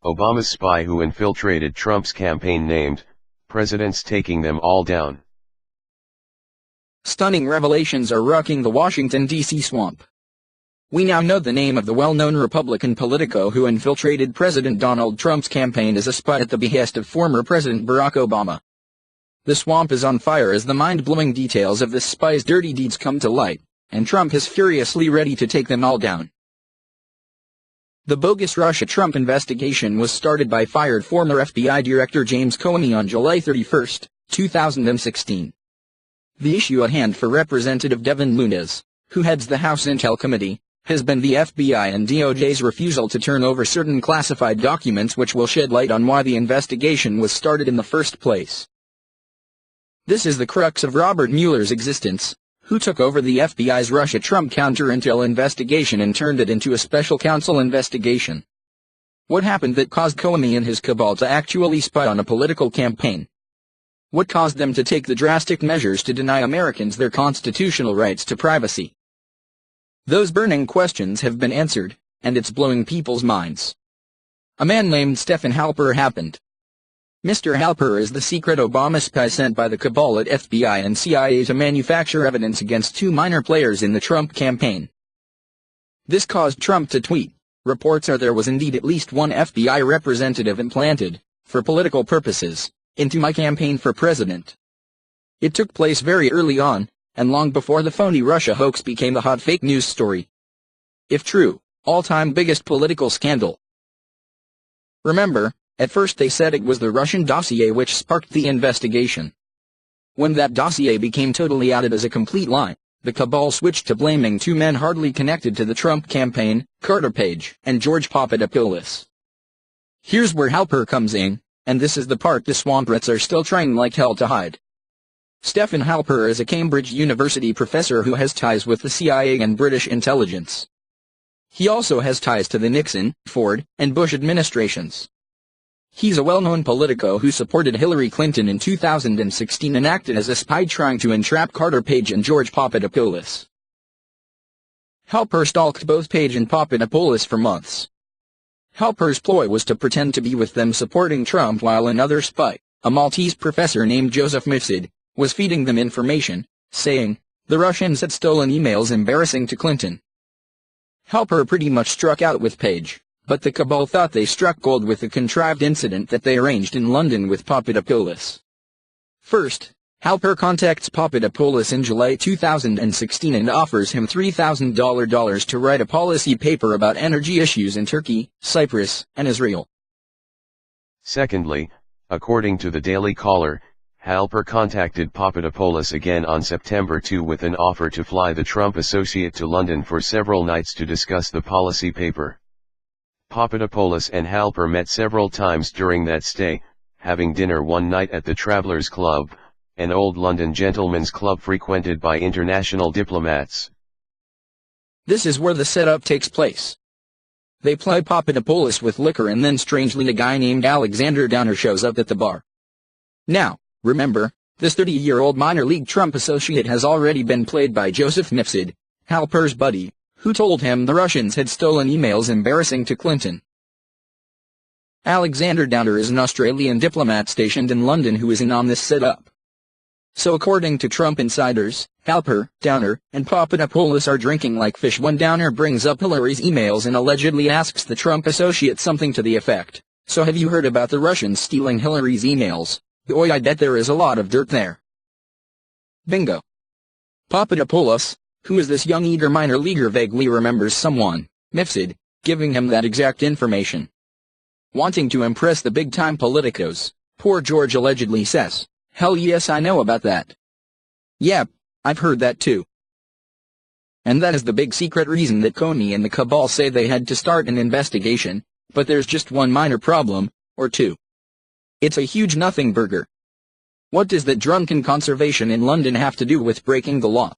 Obama's spy who infiltrated Trump's campaign named, presidents taking them all down. Stunning revelations are rocking the Washington, D.C. swamp. We now know the name of the well-known Republican politico who infiltrated President Donald Trump's campaign as a spy at the behest of former President Barack Obama. The swamp is on fire as the mind-blowing details of this spy's dirty deeds come to light, and Trump is furiously ready to take them all down. The bogus Russia-Trump investigation was started by fired former FBI Director James Comey on July 31, 2016. The issue at hand for Representative Devin Nunes, who heads the House Intel Committee, has been the FBI and DOJ's refusal to turn over certain classified documents which will shed light on why the investigation was started in the first place. This is the crux of Robert Mueller's existence, who took over the FBI's Russia-Trump counter-intel investigation and turned it into a special counsel investigation. What happened that caused Comey and his cabal to actually spy on a political campaign? What caused them to take the drastic measures to deny Americans their constitutional rights to privacy? Those burning questions have been answered, and it's blowing people's minds. A man named Stephen Halper happened. Mr. Halper is the secret Obama spy sent by the cabal at FBI and CIA to manufacture evidence against two minor players in the Trump campaign. This caused Trump to tweet, "Reports are there was indeed at least one FBI representative implanted, for political purposes, into my campaign for president." It took place very early on, and long before the phony Russia hoax became the hot fake news story. If true, all-time biggest political scandal. Remember, at first they said it was the Russian dossier which sparked the investigation. When that dossier became totally outed as a complete lie, the cabal switched to blaming two men hardly connected to the Trump campaign, Carter Page and George Papadopoulos. Here's where Halper comes in, and this is the part the swamp rats are still trying like hell to hide. Stephen Halper is a Cambridge University professor who has ties with the CIA and British intelligence. He also has ties to the Nixon, Ford, and Bush administrations. He's a well-known politico who supported Hillary Clinton in 2016 and acted as a spy trying to entrap Carter Page and George Papadopoulos. Halper stalked both Page and Papadopoulos for months. Halper's ploy was to pretend to be with them supporting Trump while another spy, a Maltese professor named Joseph Mifsud, was feeding them information, saying, the Russians had stolen emails embarrassing to Clinton. Halper pretty much struck out with Page, but the cabal thought they struck gold with the contrived incident that they arranged in London with Papadopoulos. First, Halper contacts Papadopoulos in July 2016 and offers him $3,000 to write a policy paper about energy issues in Turkey, Cyprus, and Israel. Secondly, according to the Daily Caller, Halper contacted Papadopoulos again on September 2 with an offer to fly the Trump associate to London for several nights to discuss the policy paper. Papadopoulos and Halper met several times during that stay, having dinner one night at the Travelers Club, an old London gentlemen's club frequented by international diplomats. This is where the setup takes place. They ply Papadopoulos with liquor and then strangely a guy named Alexander Downer shows up at the bar. Now, remember, this 30-year-old minor league Trump associate has already been played by Joseph Mifsud, Halper's buddy, who told him the Russians had stolen emails embarrassing to Clinton. Alexander Downer is an Australian diplomat stationed in London who is in on this setup. So according to Trump insiders, Halper, Downer, and Papadopoulos are drinking like fish when Downer brings up Hillary's emails and allegedly asks the Trump associate something to the effect, "So have you heard about the Russians stealing Hillary's emails? Boy, I bet there is a lot of dirt there." Bingo. Papadopoulos, who is this young eager minor leaguer, vaguely remembers someone, Mifsud, giving him that exact information. Wanting to impress the big-time politicos, poor George allegedly says, "Hell yes, I know about that. Yep, I've heard that too." And that is the big secret reason that Comey and the cabal say they had to start an investigation, but there's just one minor problem, or two. It's a huge nothing burger. What does that drunken conservation in London have to do with breaking the law?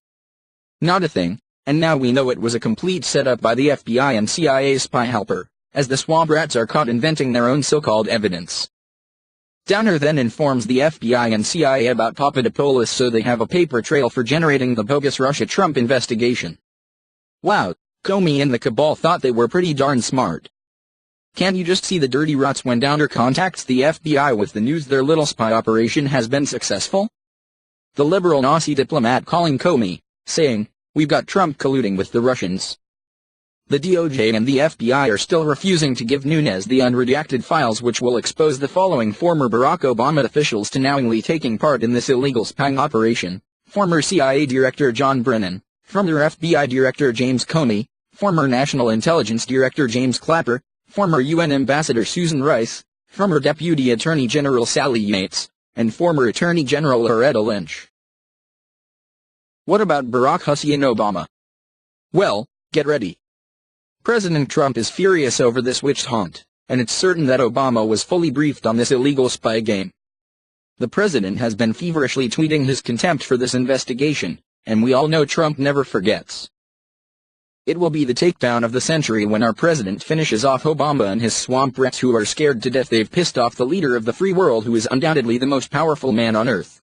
Not a thing, and now we know it was a complete setup by the FBI and CIA spy Halper, as the swamp rats are caught inventing their own so-called evidence. Downer then informs the FBI and CIA about Papadopoulos so they have a paper trail for generating the bogus Russia-Trump investigation. Wow, Comey and the cabal thought they were pretty darn smart. Can't you just see the dirty rats when Downer contacts the FBI with the news their little spy operation has been successful? The liberal Nazi diplomat calling Comey, saying, "We've got Trump colluding with the Russians." The DOJ and the FBI are still refusing to give Nunes the unredacted files which will expose the following former Barack Obama officials to knowingly taking part in this illegal spying operation: former CIA Director John Brennan, former FBI Director James Comey, former National Intelligence Director James Clapper, former UN Ambassador Susan Rice, former Deputy Attorney General Sally Yates, and former Attorney General Loretta Lynch. What about Barack Hussein Obama? Well, get ready. President Trump is furious over this witch hunt, and it's certain that Obama was fully briefed on this illegal spy game. The president has been feverishly tweeting his contempt for this investigation, and we all know Trump never forgets. It will be the takedown of the century when our president finishes off Obama and his swamp rats who are scared to death they've pissed off the leader of the free world who is undoubtedly the most powerful man on earth.